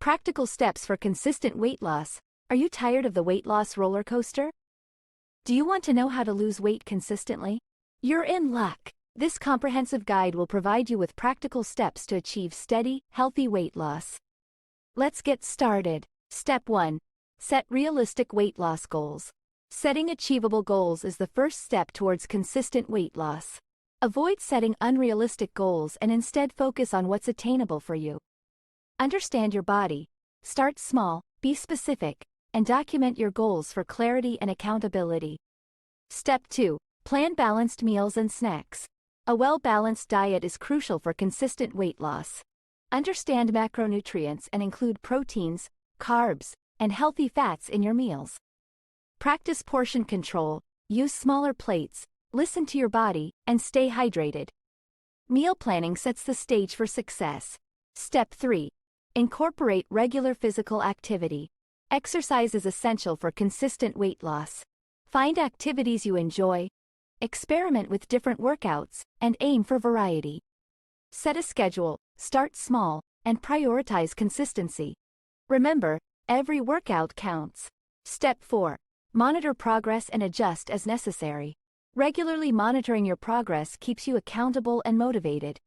Practical steps for consistent weight loss. Are you tired of the weight loss roller coaster? Do you want to know how to lose weight consistently? You're in luck. This comprehensive guide will provide you with practical steps to achieve steady, healthy weight loss. Let's get started. Step 1. Set realistic weight loss goals. Setting achievable goals is the first step towards consistent weight loss. Avoid setting unrealistic goals and instead focus on what's attainable for you. Understand your body. Start small, be specific, and document your goals for clarity and accountability. Step 2. Plan balanced meals and snacks. A well-balanced diet is crucial for consistent weight loss. Understand macronutrients and include proteins, carbs, and healthy fats in your meals. Practice portion control, use smaller plates, listen to your body, and stay hydrated. Meal planning sets the stage for success. Step 3. Incorporate regular physical activity. Exercise is essential for consistent weight loss. Find activities you enjoy, experiment with different workouts, and aim for variety. Set a schedule, start small, and prioritize consistency. Remember, every workout counts. Step 4. Monitor progress and adjust as necessary. Regularly monitoring your progress keeps you accountable and motivated.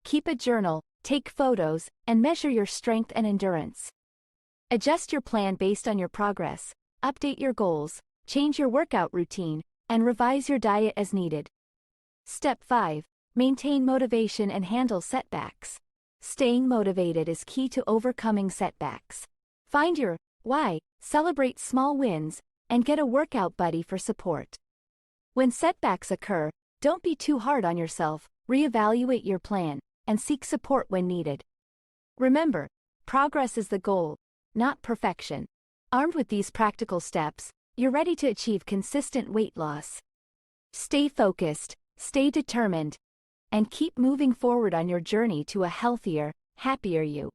Keep a journal, take photos, and measure your strength and endurance. Adjust your plan based on your progress, update your goals, change your workout routine, and revise your diet as needed. Step 5. Maintain motivation and handle setbacks. Staying motivated is key to overcoming setbacks. Find your why, celebrate small wins, and get a workout buddy for support. When setbacks occur, don't be too hard on yourself, reevaluate your plan, and seek support when needed. Remember, progress is the goal, not perfection. Armed with these practical steps, you're ready to achieve consistent weight loss. Stay focused, stay determined, and keep moving forward on your journey to a healthier, happier you.